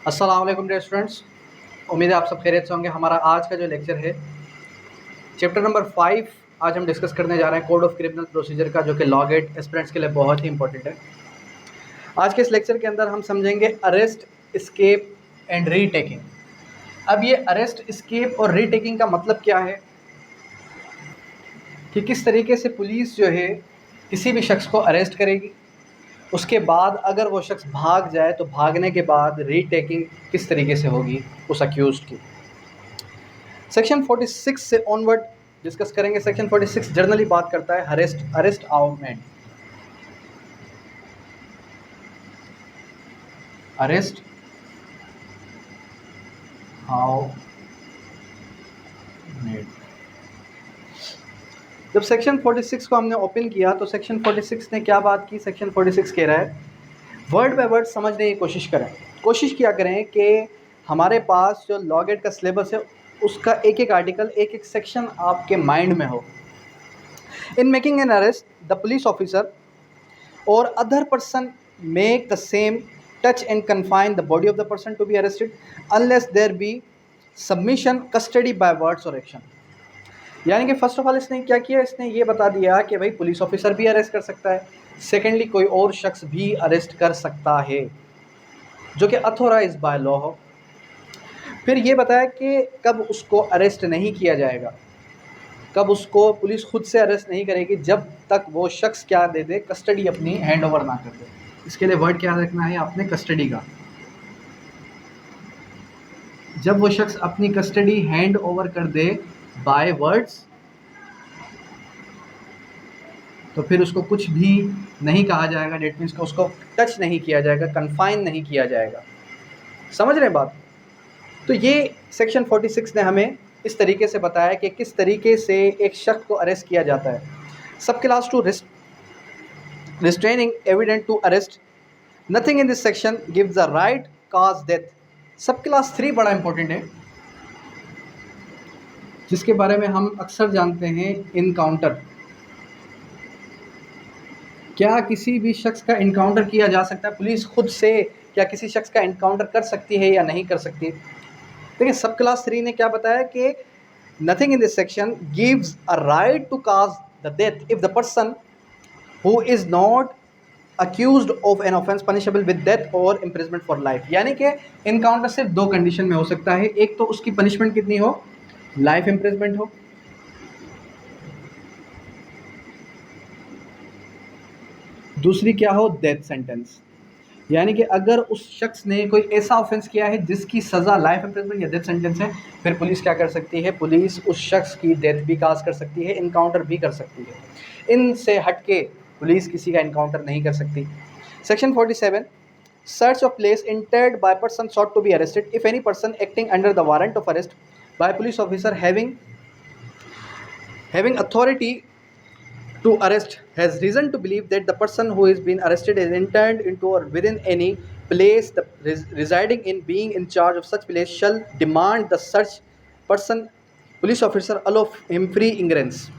अस्सलाम वालेकुम dear students, उम्मीद है आप सब खैरियत से होंगे। हमारा आज का जो लेक्चर है चैप्टर नंबर 5 आज हम डिस्कस करने जा रहे हैं कोड ऑफ क्रिमिनल प्रोसीजर का, जो कि लॉ गेट एस्पिरेंट्स के लिए बहुत ही इंपॉर्टेंट है। आज के इस लेक्चर के अंदर हम समझेंगे अरेस्ट, एस्केप एंड रीटेकिंग। अब ये अरेस्ट, एस्केप और रीटेकिंग का मतलब क्या है कि किस तरीके से पुलिस जो है किसी भी शख्स को अरेस्ट करेगी, उसके बाद अगर वो शख्स भाग जाए तो भागने के बाद रीटेकिंग किस तरीके से होगी उस अक्यूज्ड की। सेक्शन 46 से ऑनवर्ड डिस्कस करेंगे। सेक्शन 46 जनरली बात करता है अरेस्ट आउटमेंट, अरेस्ट हाउ मेड। जब सेक्शन 46 को हमने ओपन किया तो सेक्शन 46 ने क्या बात की। सेक्शन 46 कह रहा है वर्ड बाय वर्ड समझने की कोशिश किया करें कि हमारे पास जो लॉ गेट का सिलेबस है उसका एक एक आर्टिकल, एक एक सेक्शन आपके माइंड में हो। In making an arrest the police officer or other person make the same touch and confine the body of the person to be arrested unless there be submission custody by words or action। यानी कि first of all इसने क्या किया, इसने ये बता दिया कि भाई पुलिस ऑफिसर भी अरेस्ट कर सकता है, सेकेंडली कोई और शख्स भी अरेस्ट कर सकता है जो कि अथोराइज बाय लॉ हो। फिर ये बताया कि कब उसको अरेस्ट नहीं किया जाएगा, कब उसको पुलिस खुद से अरेस्ट नहीं करेगी, जब तक वो शख्स क्या दे दे, कस्टडी अपनी हैंड ओवर ना कर दे। इसके लिए वर्ड क्या रखना है आपने, कस्टडी का। जब वो शख्स अपनी कस्टडी हैंड ओवर कर दे बाय वर्ड्स, तो फिर उसको कुछ भी नहीं कहा जाएगा। डेट मीन्स उसको टच नहीं किया जाएगा, कन्फाइन नहीं किया जाएगा। समझ रहे हैं बात। तो ये सेक्शन 46 ने हमें इस तरीके से बताया कि किस तरीके से एक शख्स को अरेस्ट किया जाता है। सब class 2 restraining evidence to arrest, nothing in this section gives the right cause death। सब क्लास 3 बड़ा इंपॉर्टेंट है, जिसके बारे में हम अक्सर जानते हैं इनकाउंटर। क्या किसी भी शख्स का इनकाउंटर किया जा सकता है? पुलिस खुद से क्या किसी शख्स का इनकाउंटर कर सकती है या नहीं कर सकती? देखिए सब क्लास 3 ने क्या बताया कि nothing in this section gives a right to cause the death if the person who is not accused of an offence punishable with death और इम्प्रिजमेंट फॉर लाइफ। यानी कि इनकाउंटर सिर्फ 2 कंडीशन में हो सकता है, एक तो उसकी पनिशमेंट कितनी हो, लाइफ इम्प्रिजमेंट हो, दूसरी क्या हो, डेथ सेंटेंस। यानी कि अगर उस शख्स ने कोई ऐसा ऑफेंस किया है जिसकी सज़ा लाइफ इम्प्रिजमेंट या डेथ सेंटेंस है, फिर पुलिस क्या कर सकती है, पुलिस उस शख्स की डेथ भी काज कर सकती है, इनकाउंटर भी कर सकती है। इनसे हटके पुलिस किसी का इनकाउंटर नहीं कर सकती। Section 47 search of place entered by person sought to be arrested if any person acting under the warrant of arrest by police officer having authority to arrest has reason to believe that the person who is being arrested is entered into or within any place the residing in being in charge of such place shall demand the such person police officer allow him free ingress।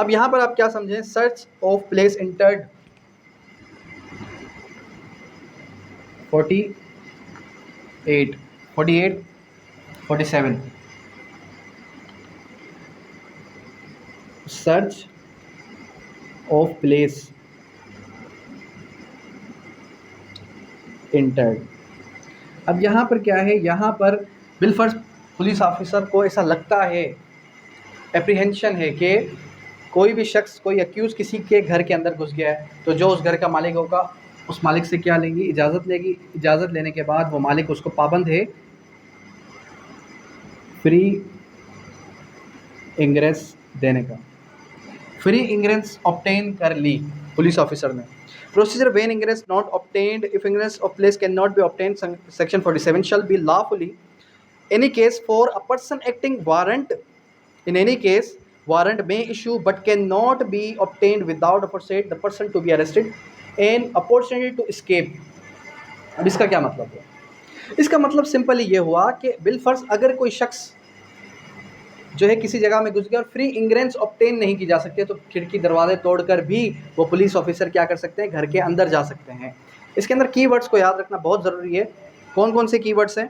अब यहाँ पर आप क्या समझें, search of place entered 48, 47 search of place entered. अब यहाँ पर क्या है, यहाँ पर बिलफर्ज पुलिस ऑफिसर को ऐसा लगता है, एप्रीहेंशन है कि कोई भी शख्स, कोई अक्यूज किसी के घर के अंदर घुस गया है, तो जो उस घर का मालिक होगा उस मालिक से क्या लेंगी, इजाज़त लेगी। इजाज़त लेने के बाद वो मालिक उसको पाबंद है फ्री इंग्रेस देने का। फ्री इंग्रेस ऑब्टेन कर ली पुलिस ऑफिसर ने। Procedure when ingress not obtained if ingress of place can not be obtained section 47 shall be lawfully any case for a person acting warrant। in any case warrant may issue but cannot be obtained without appropriate the person to be arrested and opportunity to escape। अब इसका क्या मतलब है, इसका मतलब simply ये हुआ कि बिलफर्ज अगर कोई शख्स जो है किसी जगह में घुस गया और फ्री इंग्रेस ऑब्टेन नहीं की जा सकती है, तो खिड़की दरवाजे तोड़कर भी वो पुलिस ऑफिसर क्या कर सकते हैं, घर के अंदर जा सकते हैं। इसके अंदर कीवर्ड्स को याद रखना बहुत ज़रूरी है। कौन कौन से कीवर्ड्स हैं?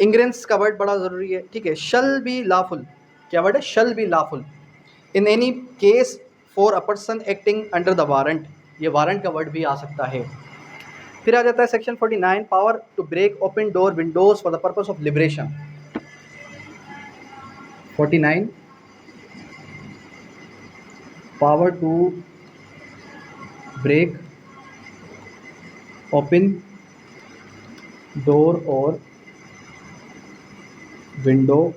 इंग्रेंस का वर्ड बड़ा ज़रूरी है, ठीक है। शल बी लाफुल, क्या वर्ड है? Shall be lawful in any case for a person acting under the warrant, ये वारंट का वर्ड भी आ सकता है। फिर आ जाता है section 49, power to break open door windows for the purpose of liberation. 49, power to break open door और विंडो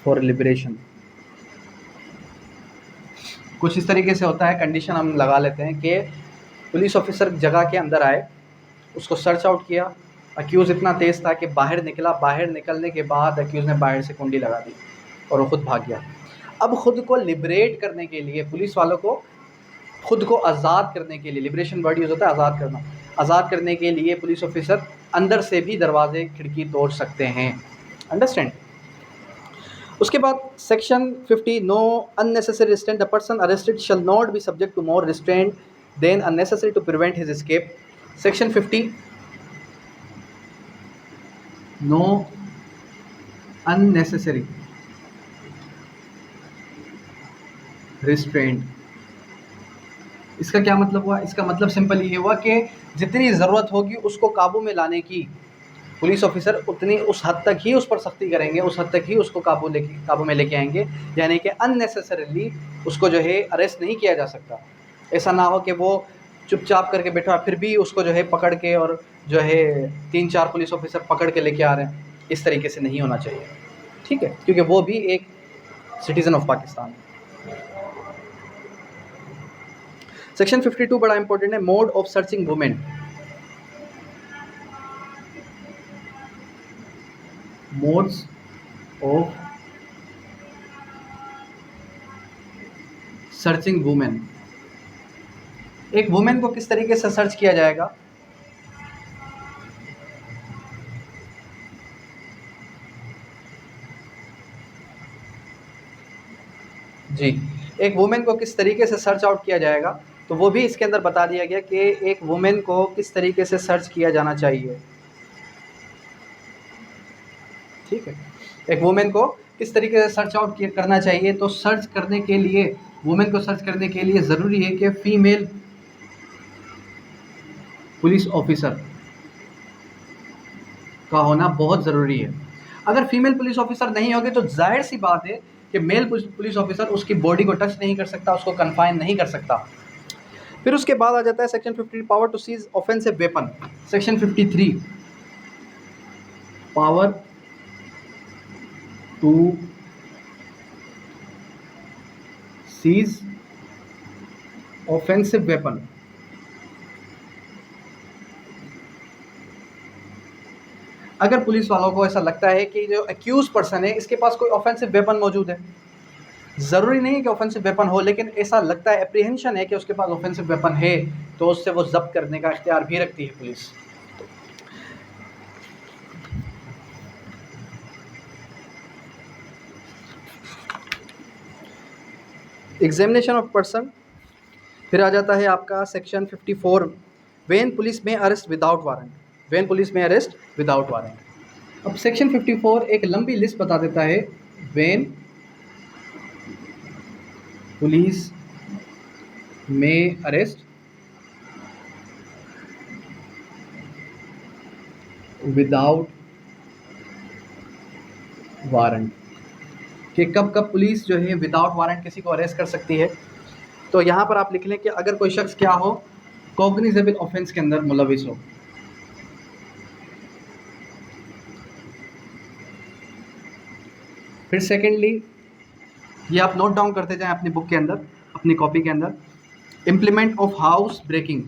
फॉर लिबरेशन। कुछ इस तरीके से होता है, कंडीशन हम लगा लेते हैं कि पुलिस ऑफिसर जगह के अंदर आए, उसको सर्च आउट किया, अक्यूज़ इतना तेज़ था कि बाहर निकला, बाहर निकलने के बाद अक्यूज़ ने बाहर से कुंडी लगा दी और वो खुद भाग गया। अब खुद को लिबरेट करने के लिए, पुलिस वालों को खुद को आज़ाद करने के लिए, लिबरेशन वर्ड यूज़ होता है आज़ाद करना, आज़ाद करने के लिए पुलिस ऑफिसर अंदर से भी दरवाजे खिड़की तोड़ सकते हैं। अंडरस्टैंड? उसके बाद section 50, no unnecessary restraint, the person arrested shall not be subject to more restraint than unnecessary to prevent his escape. Section 50, no unnecessary restraint, इसका क्या मतलब हुआ? इसका मतलब सिंपल ये हुआ कि जितनी ज़रूरत होगी उसको काबू में लाने की, पुलिस ऑफिसर उतनी उस हद तक ही उस पर सख्ती करेंगे, उस हद तक ही उसको काबू में लेके आएंगे, यानी कि अननेसेसरीली उसको जो है अरेस्ट नहीं किया जा सकता। ऐसा ना हो कि वो चुपचाप करके बैठा फिर भी उसको जो है पकड़ के और जो है 3-4 पुलिस ऑफिसर पकड़ के लेके आ रहे हैं, इस तरीके से नहीं होना चाहिए, ठीक है, क्योंकि वो भी एक सिटीज़न ऑफ पाकिस्तान है। सेक्शन 52 बड़ा इंपॉर्टेंट है, mode of searching women. Modes of searching women, एक वुमेन को किस तरीके से सर्च किया जाएगा? जी, एक वुमेन को किस तरीके से सर्च आउट किया जाएगा, तो वो भी इसके अंदर बता दिया गया कि एक वुमेन को किस तरीके से सर्च किया जाना चाहिए, ठीक है। एक वुमेन को किस तरीके से सर्च आउट करना चाहिए, तो सर्च करने के लिए, वुमेन को सर्च करने के लिए ज़रूरी है कि फीमेल पुलिस ऑफिसर का होना बहुत ज़रूरी है। अगर फीमेल पुलिस ऑफिसर नहीं होगी तो जाहिर सी बात है कि मेल पुलिस ऑफिसर उसकी बॉडी को टच नहीं कर सकता, उसको कन्फाइन नहीं कर सकता। फिर उसके बाद आ जाता है section 50, power to seize offensive weapon. Section 53, power to seize offensive weapon. अगर पुलिस वालों को ऐसा लगता है कि जो एक्यूज पर्सन है इसके पास कोई ऑफेंसिव वेपन मौजूद है, ज़रूरी नहीं है कि ऑफेंसिव वेपन हो, लेकिन ऐसा लगता है, एप्रीहेंशन है कि उसके पास ऑफेंसिव वेपन है, तो उससे वो जब्त करने का इख्तियार भी रखती है पुलिस। Examination of person. फिर आ जाता है आपका सेक्शन 54, वेन पुलिस में arrest without warrant, when police में अरेस्ट विदाउट वारंट। अब सेक्शन 54 एक लंबी लिस्ट बता देता है, वेन पुलिस में अरेस्ट विदाउट वारंट, कि कब कब पुलिस जो है विदाउट वारंट किसी को अरेस्ट कर सकती है। तो यहाँ पर आप लिख लें कि अगर कोई शख्स क्या हो, कॉग्निजेबल ऑफेंस के अंदर मुलविस हो। फिर सेकेंडली, ये आप नोट डाउन करते जाएं अपनी बुक के अंदर, अपनी कॉपी के अंदर, implement of house breaking,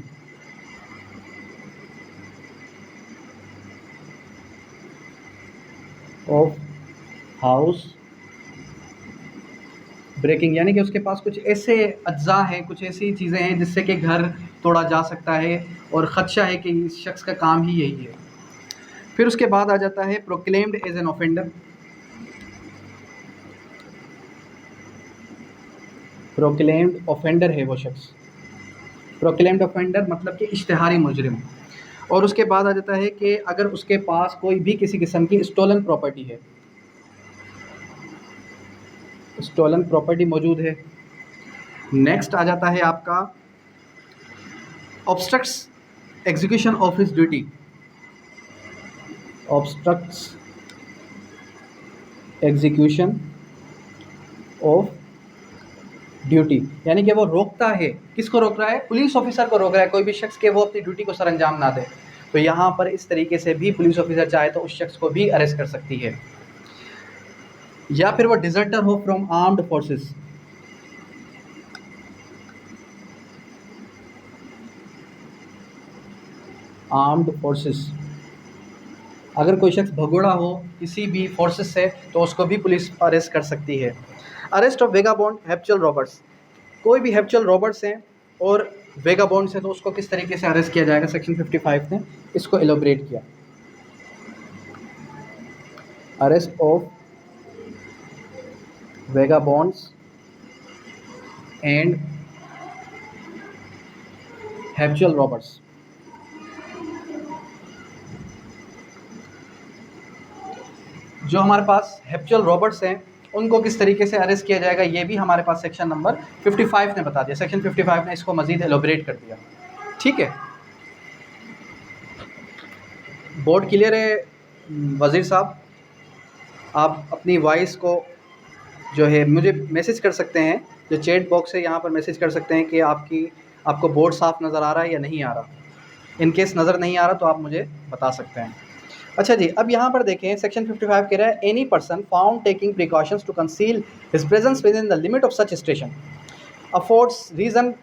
of house breaking, यानी कि उसके पास कुछ ऐसे अज्जा हैं, कुछ ऐसी चीज़ें हैं जिससे कि घर तोड़ा जा सकता है और ख़दशा है कि इस शख्स का काम ही यही है। फिर उसके बाद आ जाता है proclaimed as an offender, proclaimed offender है वो शख्स। प्रोक्लेम्ड ऑफेंडर मतलब कि इश्तिहारी मुजरिम। और उसके बाद आ जाता है कि अगर उसके पास कोई भी किसी किस्म की स्टोलन प्रॉपर्टी है, स्टोलन प्रॉपर्टी मौजूद है। नेक्स्ट आ जाता है आपका obstructs execution of his duty, obstructs execution of duty, यानी कि वो रोकता है, किसको रोक रहा है, पुलिस ऑफिसर को रोक रहा है, कोई भी शख्स के वो अपनी ड्यूटी को सर अंजाम ना दे। तो यहाँ पर इस तरीके से भी पुलिस ऑफिसर चाहे तो उस शख्स को भी अरेस्ट कर सकती है। या फिर वो डिजर्टर हो from armed forces, armed forces, अगर कोई शख्स भगोड़ा हो किसी भी फोर्सेस से तो उसको भी पुलिस अरेस्ट कर सकती है। Arrest of vagabond habitual Roberts, कोई भी हैप्चुअल रॉबर्ट्स हैं और वेगाबॉन्ड्स हैं तो उसको किस तरीके से अरेस्ट किया जाएगा, सेक्शन 55 ने इसको एलोबरेट किया। Arrest of vagabonds and habitual robbers, जो हमारे पास हैप्चुअल रॉबर्ट्स हैं उनको किस तरीके से अरेस्ट किया जाएगा, ये भी हमारे पास सेक्शन नंबर 55 ने बता दिया, सेक्शन 55 ने इसको मजीद एलोबरेट कर दिया। ठीक है, बोर्ड क्लियर है वज़ीर साहब? आप अपनी वॉइस को जो है मुझे मैसेज कर सकते हैं, जो चैट बॉक्स है यहाँ पर मैसेज कर सकते हैं कि आपको बोर्ड साफ नज़र आ रहा है या नहीं आ रहा। इन केस नज़र नहीं आ रहा तो आप मुझे बता सकते हैं। अच्छा जी, अब यहाँ पर देखें सेक्शन 55 कह रहा है any person found taking precautions to conceal his presence within the limit of such station affords reason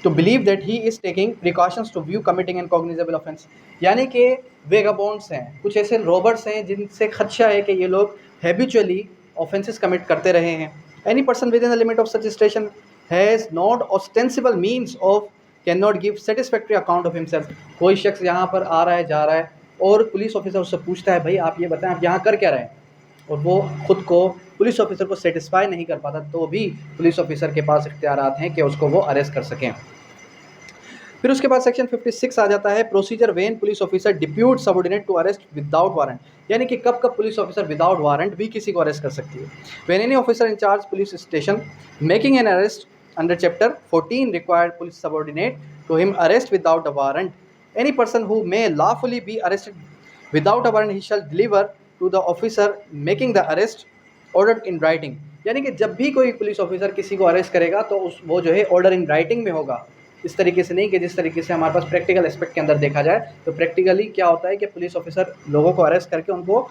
to believe that he is taking precautions to view committing an cognizable offence, यानी कि वेगाबॉन्ड्स हैं, कुछ ऐसे robbers हैं जिनसे खदशा है कि ये लोग हैबिचुअली ऑफेंसेस कमिट करते रहे हैं। Any person with in the limit of such station has not ostensible means of can not give satisfactory account of himself, कोई शख्स यहाँ पर आ रहा है जा रहा है और पुलिस ऑफिसर उससे पूछता है भाई आप ये बताएं आप यहाँ कर क्या रहे हैं, और वो खुद को पुलिस ऑफिसर को सेटिस्फाई नहीं कर पाता तो भी पुलिस ऑफिसर के पास इख्तियारात हैं कि उसको वो अरेस्ट कर सकें। फिर उसके बाद सेक्शन 56 आ जाता है procedure when police officer depute subordinate to arrest without warrant, यानी कि कब कब पुलिस ऑफिसर विदाउट वारंट भी किसी को अरेस्ट कर सकती है। When any officer in charge police station making an arrest under chapter 14 required police subordinate to him arrest without a warrant, any person who may lawfully be arrested without a warrant he shall deliver to the officer making the arrest ordered in writing, यानी कि जब भी कोई police officer किसी को arrest करेगा तो वो जो है ऑर्डर इन राइटिंग में होगा, इस तरीके से नहीं कि जिस तरीके से हमारे पास प्रैक्टिकल एस्पेक्ट के अंदर देखा जाए तो प्रैक्टिकली क्या होता है कि पुलिस ऑफिसर लोगों को अरेस्ट करके उनको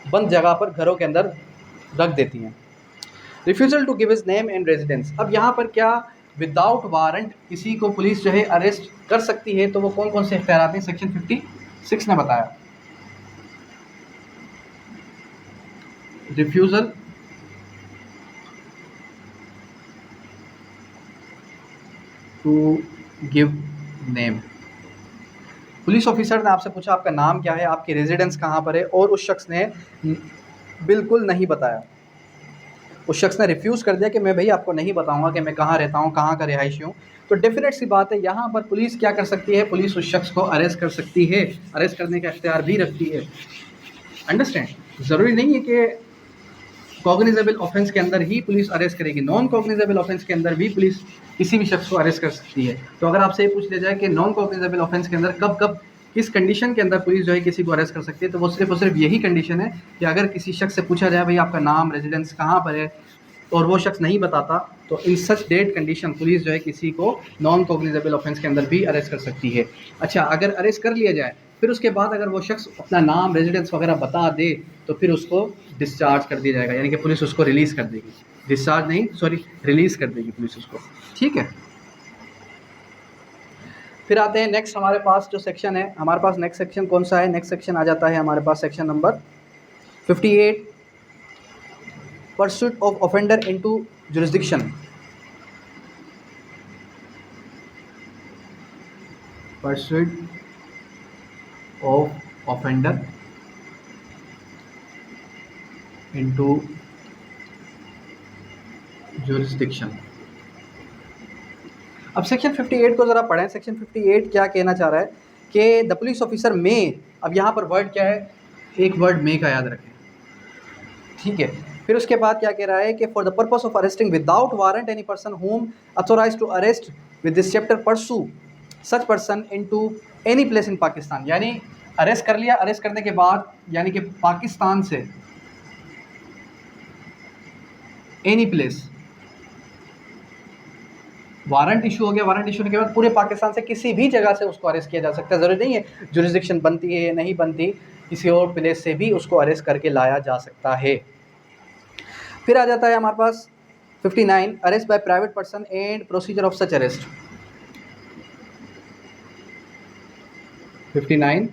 बंद जगह पर घरों के अंदर रख देती हैं। Refusal to give his name and residence, अब यहाँ पर क्या विदाउट वारंट किसी को पुलिस जो है अरेस्ट कर सकती है तो वो कौन कौन से इख्तियार हैं, सेक्शन 56 ने बताया। Refusal to give name, police officer ने आपसे पूछा आपका नाम क्या है, आपकी रेजिडेंस कहाँ पर है, और उस शख्स ने बिल्कुल नहीं बताया, उस शख्स ने रिफ्यूज़ कर दिया कि मैं भाई आपको नहीं बताऊंगा कि मैं कहाँ रहता हूँ, कहाँ का रिहायशी हूँ, तो डेफिनेट सी बात है यहाँ पर पुलिस क्या कर सकती है, पुलिस उस शख्स को अरेस्ट कर सकती है, अरेस्ट करने का इख्तियार भी रखती है। अंडरस्टैंड, ज़रूरी नहीं है कि कॉग्निजेबल ऑफेंस के अंदर ही पुलिस अरेस्ट करेगी, नॉन कॉग्निजेबल ऑफेंस के अंदर भी पुलिस किसी भी शख्स को अरेस्ट कर सकती है। तो अगर आपसे ये पूछ लिया जाए कि नॉन कॉग्निजेबल ऑफेंस के अंदर कब कब किस कंडीशन के अंदर पुलिस जो है किसी को अरेस्ट कर सकती है, तो वो सिर्फ और सिर्फ यही कंडीशन है कि अगर किसी शख्स से पूछा जाए भाई आपका नाम रेजिडेंस कहाँ पर है और वो शख्स नहीं बताता तो इन सच डेट कंडीशन पुलिस जो है किसी को नॉन कॉग्निजेबल ऑफेंस के अंदर भी अरेस्ट कर सकती है। अच्छा, अगर अरेस्ट कर लिया जाए फिर उसके बाद अगर वो शख्स अपना नाम रेजिडेंस वगैरह बता दे तो फिर उसको डिस्चार्ज कर दिया जाएगा, यानी कि पुलिस उसको रिलीज़ कर देगी, डिस्चार्ज नहीं सॉरी रिलीज़ कर देगी पुलिस उसको। ठीक है, फिर आते हैं नेक्स्ट हमारे पास जो सेक्शन है, हमारे पास नेक्स्ट सेक्शन कौन सा है, नेक्स्ट सेक्शन आ जाता है हमारे पास section number 58 pursuit of offender into jurisdiction. Pursuit of offender into jurisdiction. अब सेक्शन 58 को ज़रा पढ़ें। सेक्शन 58 क्या कहना चाह रहा है कि द पुलिस ऑफिसर में, अब यहाँ पर वर्ड क्या है, एक वर्ड मे का याद रखें, ठीक है। फिर उसके बाद क्या कह रहा है कि for the purpose of arresting without warrant any person whom authorise to arrest with this chapter pursue such person into any place in Pakistan. यानी अरेस्ट कर लिया, अरेस्ट करने के बाद यानी कि पाकिस्तान से एनी प्लेस, वारंट इशू हो गया, वारंट इशू होने के बाद पूरे पाकिस्तान से किसी भी जगह से उसको अरेस्ट किया जा सकता है। ज़रूरी नहीं है जुरिस्डिक्शन बनती है या नहीं बनती, किसी और प्लेस से भी उसको अरेस्ट करके लाया जा सकता है। फिर आ जाता है हमारे पास 59 arrest by private person and procedure of such arrest. 59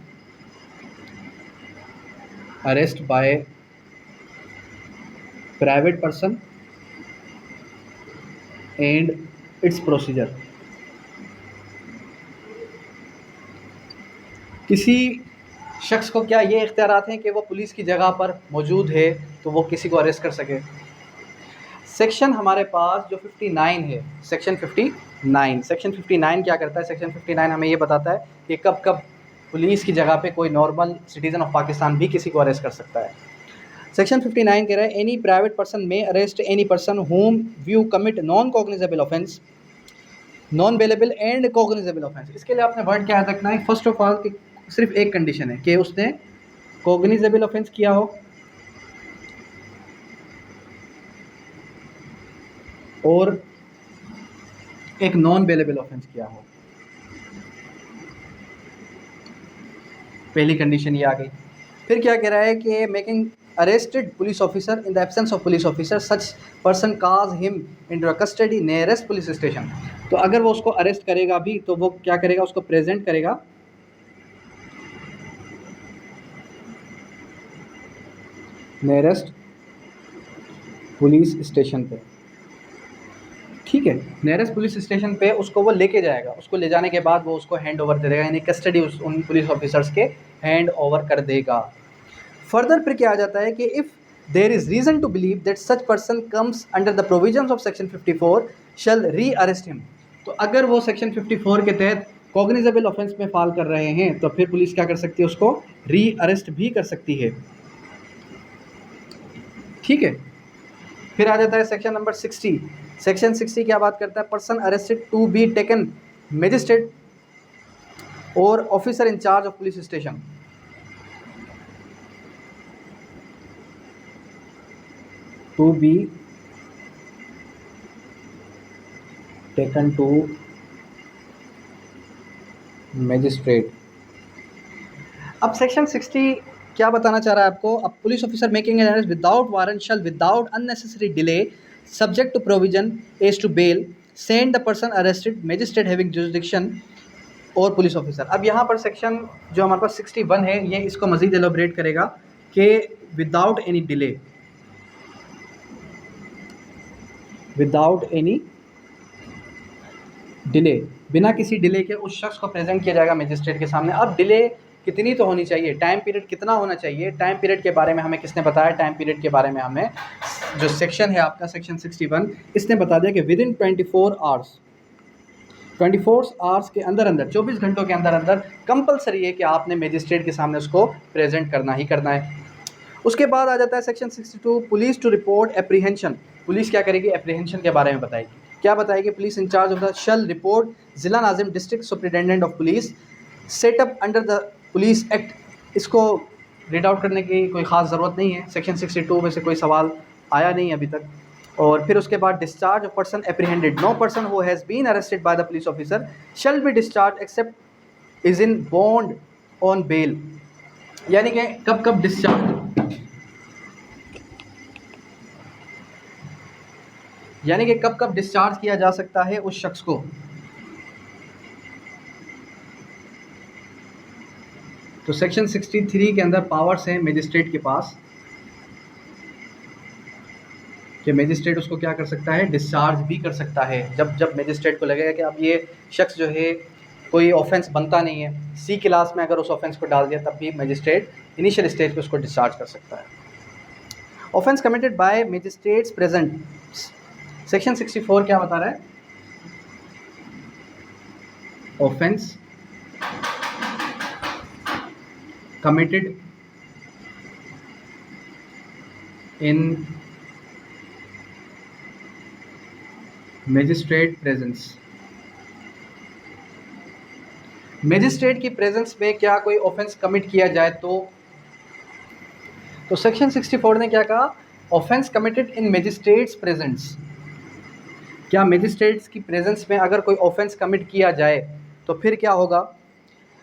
arrest by private person and it's procedure. किसी शख्स को क्या ये इख्तियारात हैं कि वो पुलिस की जगह पर मौजूद है तो वो किसी को अरेस्ट कर सके। सेक्शन हमारे पास जो 59 है, सेक्शन 59 क्या करता है? सेक्शन 59 हमें ये बताता है कि कब कब पुलिस की जगह पे कोई नॉर्मल सिटीज़न ऑफ पाकिस्तान भी किसी को अरेस्ट कर सकता है। सेक्शन 59 कह रहा है एनी प्राइवेट पर्सन में arrest any person home view commit non cognizable offence, non bailable and cognizable offence. इसके लिए आपने वर्ड क्या याद रखना है? फर्स्ट ऑफ ऑल कि सिर्फ एक कंडीशन है कि उसने कॉग्निजेबल ऑफेंस किया हो और एक नॉन बेलेबल ऑफेंस किया हो। पहली कंडीशन ये आ गई। फिर क्या कह रहा है कि making arrested police officer in the absence of police officer such person cause him into custody nearest police station. तो अगर वो उसको अरेस्ट करेगा भी तो वो क्या करेगा? उसको प्रेजेंट करेगा नियरेस्ट पुलिस स्टेशन पे, ठीक है। नियरेस्ट पुलिस स्टेशन पे उसको वो लेके जाएगा, उसको ले जाने के बाद वो उसको हैंड ओवर दे देगा, यानी कस्टडी उन पुलिस ऑफिसर्स के हैंड ओवर कर देगा। फर्दर फिर क्या आ जाता है कि if there is reason to believe that such person comes under the provisions of section 54 shall rearrest him. तो अगर वो सेक्शन 54 के तहत कॉग्निजेबल ऑफेंस में फाल कर रहे हैं तो फिर पुलिस क्या कर सकती है? उसको री अरेस्ट भी कर सकती है, ठीक है। फिर आ जाता है सेक्शन नंबर 60। सेक्शन 60 क्या बात करता है? Person arrested to be taken magistrate और officer in charge of police station. To be taken to magistrate. अब सेक्शन 60 क्या बताना चाह रहा है आपको? अब police officer making an arrest without warrant shall without unnecessary delay subject to provision as to bail send the person arrested magistrate having jurisdiction और police officer. अब यहाँ पर सेक्शन जो हमारे पास 61 है ये इसको मज़ीद एलोबरेट करेगा कि without any delay, without any delay, बिना किसी डिले के उस शख्स को प्रेजेंट किया जाएगा मजिस्ट्रेट के सामने। अब डिले कितनी तो होनी चाहिए, टाइम पीरियड कितना होना चाहिए? टाइम पीरियड के बारे में हमें किसने बताया? टाइम पीरियड के बारे में हमें जो सेक्शन है आपका सेक्शन 61 इसने बता दिया कि विद इन 24 आवर्स के अंदर अंदर 24 घंटों के अंदर अंदर कंपलसरी है कि आपने मजिस्ट्रेट के सामने उसको प्रेजेंट करना ही करना है। उसके बाद आ जाता है section 62 police to report apprehension. Police क्या करेगी? एप्रीहेंशन के बारे में बताएगी। क्या बताएगी? Police in charge of the shall report जिला नाजिम district superintendent of police set up under the police act. इसको रीड आउट करने की कोई ख़ास ज़रूरत नहीं है, सेक्शन 62 में से कोई सवाल आया नहीं अभी तक। और फिर उसके बाद discharge of person apprehended, no person who has been arrested by the police officer shall be discharge except is in bond on bail. यानी कि कब कब डिस्चार्ज, यानी कि कब कब डिस्चार्ज किया जा सकता है उस शख्स को। तो सेक्शन 63 के अंदर पावर्स हैं मजिस्ट्रेट के पास कि मजिस्ट्रेट उसको क्या कर सकता है? डिस्चार्ज भी कर सकता है। जब मजिस्ट्रेट को लगेगा कि अब ये शख्स जो है कोई ऑफेंस बनता नहीं है, सी क्लास में अगर उस ऑफेंस को डाल दिया तब भी मजिस्ट्रेट इनिशियल स्टेज पे उसको डिस्चार्ज कर सकता है। Offence committed by magistrates present. Section 64 क्या बता रहा है? Offence committed in magistrate presence. Magistrate की प्रेजेंस में क्या कोई ऑफेंस कमिट किया जाए तो सेक्शन 64 ने क्या कहा, offence committed in magistrates presence. क्या मैजिस्ट्रेट्स की प्रेजेंस में अगर कोई ऑफेंस कमिट किया जाए तो फिर क्या होगा,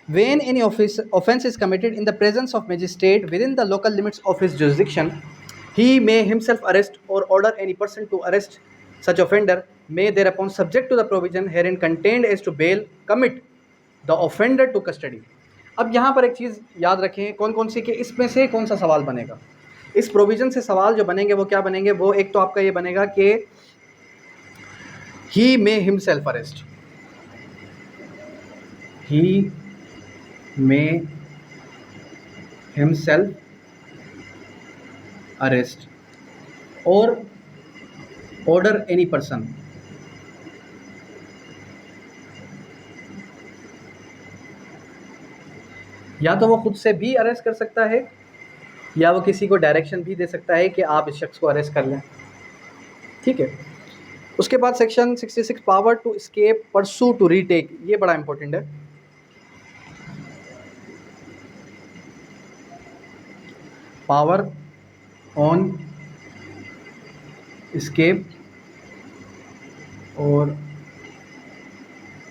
when any offence is committed in the presence of magistrate within the local limits of his jurisdiction he may himself arrest or order any person to arrest such offender may thereupon subject to the provision herein contained as to bail commit the offender to custody। अब यहाँ पर एक चीज़ याद रखें, कौन कौन सी, कि इसमें से कौन सा सवाल बनेगा। इस प्रोविज़न से सवाल जो बनेंगे वो क्या बनेंगे, वो एक तो आपका ये बनेगा कि ही may himself arrest, he may himself arrest or order any person या तो वो खुद से भी अरेस्ट कर सकता है या वो किसी को डायरेक्शन भी दे सकता है कि आप इस शख्स को अरेस्ट कर लें। ठीक है। उसके बाद section 66 power to escape pursue to retake, ये बड़ा इंपॉर्टेंट है। पावर ऑन एस्केप और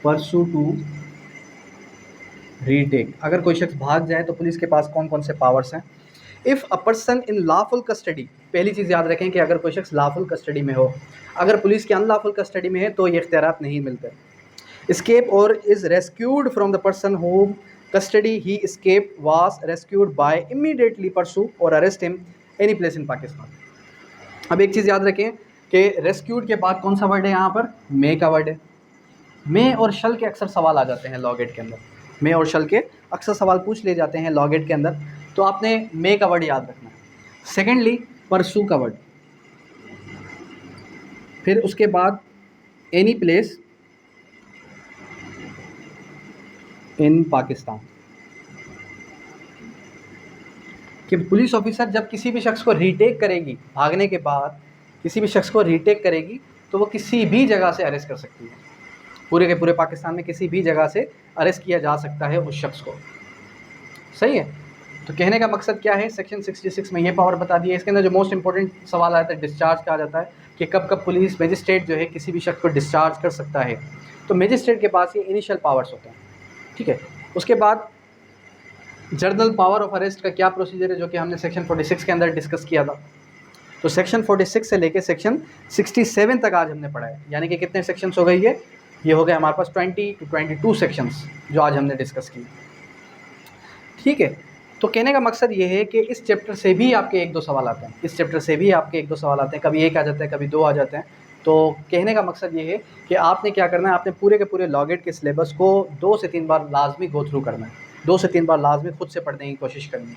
परसू टू रीटेक, अगर कोई शख्स भाग जाए तो पुलिस के पास कौन कौन से पावर्स हैं। If a person in lawful custody, पहली चीज़ याद रखें कि अगर कोई शख्स लॉफुल कस्टडी में हो, अगर पुलिस के अनलॉफुल कस्टडी में है तो ये इख्तियारात नहीं मिलते। Escape or is rescued from the person whom custody he escape was rescued by immediately pursue or arrest him any place in Pakistan. अब एक चीज़ याद रखें कि रेस्क्यूड के बाद कौन सा वर्ड है, यहाँ पर मे का वर्ड है। मे और शल के अक्सर सवाल आ जाते हैं लॉ गेट के अंदर, मे और शल के अक्सर सवाल पूछ ले जाते हैं लॉ गेट के अंदर, तो आपने मे का वर्ड याद रखना है। सेकेंडली परसू का वर्ड, फिर उसके बाद एनी प्लेस इन पाकिस्तान, कि पुलिस ऑफिसर जब किसी भी शख्स को रीटेक करेगी, भागने के बाद किसी भी शख्स को रीटेक करेगी तो वो किसी भी जगह से अरेस्ट कर सकती है, पूरे के पूरे पाकिस्तान में किसी भी जगह से अरेस्ट किया जा सकता है उस शख्स को। सही है। तो कहने का मकसद क्या है, सेक्शन 66 में ये पावर बता दी है। इसके अंदर जो मोस्ट इंपॉर्टेंट सवाल आता है डिस्चार्ज का आ जाता है कि कब कब पुलिस मैजिस्ट्रेट जो है किसी भी शख्स को डिस्चार्ज कर सकता है, तो मैजिस्ट्रेट के पास ये इनिशियल पावर्स होते हैं। ठीक है। उसके बाद जर्नल पावर ऑफ अरेस्ट का क्या प्रोसीजर है, जो कि हमने सेक्शन 46 के अंदर डिस्कस किया था। तो सेक्शन 46 से लेके सेक्शन 67 तक आज हमने पढ़ा है, यानी कि कितने सेक्शंस हो गए ये हो गए हमारे पास 20 to 22 सेक्शंस जो आज हमने डिस्कस किए। ठीक है। तो कहने का मकसद ये है कि इस चैप्टर से भी आपके एक दो सवाल आते हैं, इस चैप्टर से भी आपके एक दो सवाल आते हैं, कभी एक आ जाता है, कभी दो आ जाते हैं। तो कहने का मकसद ये है कि आपने क्या करना है, आपने पूरे के पूरे लॉ गेट के सिलेबस को 2 से 3 बार लाजमी गो थ्रू करना है, 2 से 3 बार लाजमी खुद से पढ़ने की कोशिश करनी है।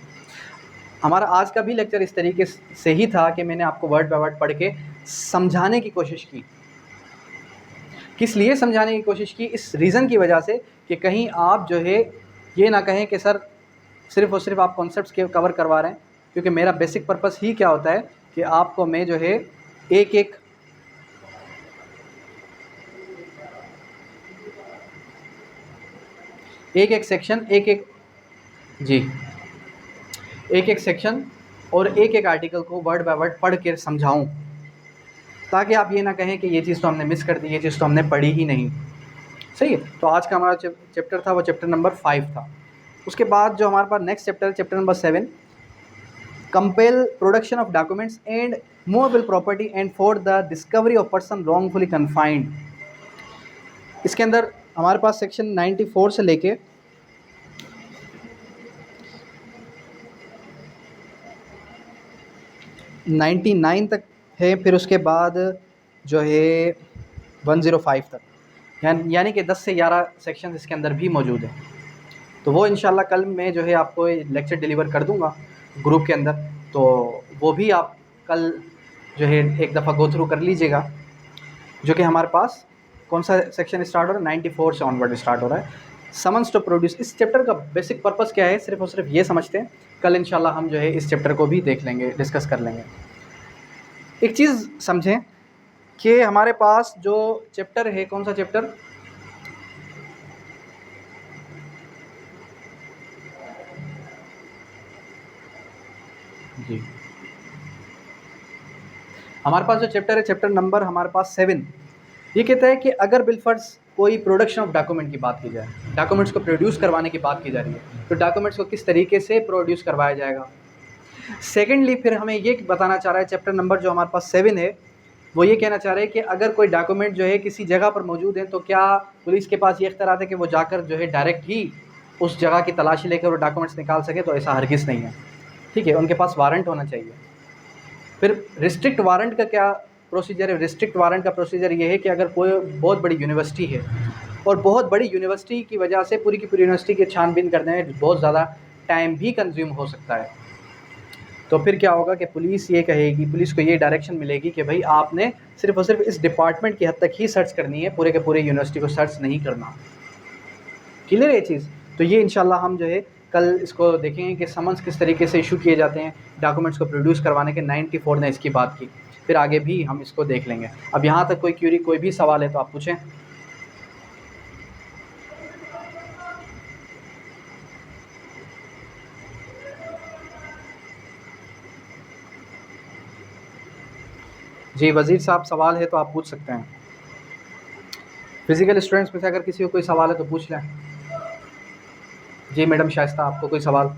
हमारा आज का भी लेक्चर इस तरीके से ही था कि मैंने आपको वर्ड बाय वर्ड पढ़ के समझाने की कोशिश की। किस लिए समझाने की कोशिश की, इस रीज़न की वजह से कि कहीं आप जो है ये ना कहें कि सर सिर्फ़ और सिर्फ आप कॉन्सेप्ट्स के कवर करवा रहे हैं, क्योंकि मेरा बेसिक पर्पस ही क्या होता है कि आपको मैं जो है एक एक सेक्शन एक एक सेक्शन और एक एक आर्टिकल को वर्ड बाय वर्ड पढ़ के समझाऊं, ताकि आप ये ना कहें कि ये चीज़ तो हमने मिस कर दी, ये चीज़ तो हमने पढ़ी ही नहीं। सही है। तो आज का हमारा चैप्टर था वो चैप्टर नंबर 5 था। उसके बाद जो हमारे पास नेक्स्ट चैप्टर है, chapter number 7, compel production of documents and movable property and for the discovery of person wrongfully confined. इसके अंदर हमारे पास सेक्शन 94 से लेके 99 तक है, फिर उसके बाद जो है 105 तक, यानी कि 10 से 11 सेक्शन इसके अंदर भी मौजूद है। तो वो इंशाल्लाह कल मैं जो है आपको लेक्चर डिलीवर कर दूंगा ग्रुप के अंदर, तो वो भी आप कल जो है एक दफ़ा गो थ्रू कर लीजिएगा, जो कि हमारे पास कौन सा सेक्शन स्टार्ट हो रहा है? 94 से ऑनवर्ड स्टार्ट हो रहा है, समन्स टू प्रोड्यूस। इस चैप्टर का बेसिक पर्पस क्या है, सिर्फ और सिर्फ ये समझते हैं। कल इंशाल्लाह हम जो है इस चैप्टर को भी देख लेंगे, डिस्कस कर लेंगे। एक चीज़ समझें कि हमारे पास जो चैप्टर है, कौन सा चैप्टर? जी, हमारे पास जो चैप्टर है, चैप्टर नंबर हमारे पास 7, ये कहता है कि अगर बिलफर्स कोई प्रोडक्शन ऑफ डॉक्यूमेंट की बात की जाए, डॉक्यूमेंट्स को प्रोड्यूस करवाने की बात की जा रही है, तो डॉक्यूमेंट्स को किस तरीके से प्रोड्यूस करवाया जाएगा। सेकेंडली फिर हमें ये बताना चाह रहा है, चैप्टर नंबर जो हमारे पास 7 है, वो ये कहना चाह रहे हैं कि अगर कोई डॉक्यूमेंट जो है किसी जगह पर मौजूद है, तो क्या पुलिस के पास ये इख्तियार है कि वो जाकर जो है डायरेक्ट ही उस जगह की तलाशी लेकर वो डॉक्यूमेंट्स निकाल सके? तो ऐसा हरगिज़ नहीं है, ठीक है, उनके पास वारंट होना चाहिए। फिर रिस्ट्रिक्ट वारंट का क्या प्रोसीजर है? रिस्ट्रिक्ट वारंट का प्रोसीजर ये है कि अगर कोई बहुत बड़ी यूनिवर्सिटी है और बहुत बड़ी यूनिवर्सिटी की वजह से पूरी की पूरी यूनिवर्सिटी की छानबीन करने में बहुत ज़्यादा टाइम भी कंज्यूम हो सकता है, तो फिर क्या होगा कि पुलिस ये कहेगी, पुलिस को ये डायरेक्शन मिलेगी कि भाई आपने सिर्फ और सिर्फ इस डिपार्टमेंट की हद तक ही सर्च करनी है, पूरे के पूरे यूनिवर्सिटी को सर्च नहीं करना। क्लियर है ये चीज़? तो ये इंशाल्लाह हम जो है कल इसको देखेंगे कि समन्स किस तरीके से इशू किए जाते हैं डॉक्यूमेंट्स को प्रोड्यूस करवाने के। 94 ने इसकी बात की, फिर आगे भी हम इसको देख लेंगे। अब यहाँ तक कोई क्यूरी, कोई भी सवाल है तो आप पूछें। जी वज़ीर साहब, सवाल है तो आप पूछ सकते हैं। फिज़िकल स्टूडेंट्स में से अगर किसी को कोई सवाल है तो पूछ लें। जी मैडम शाइस्ता, आपको कोई सवाल?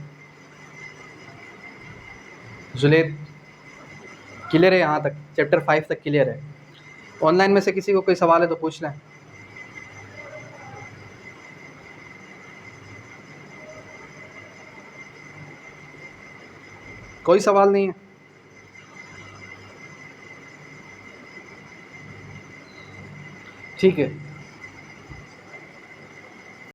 जुलेद, क्लियर है यहाँ तक? चैप्टर 5 तक क्लियर है? ऑनलाइन में से किसी को कोई सवाल है तो पूछ लें। कोई सवाल नहीं है? ठीक है।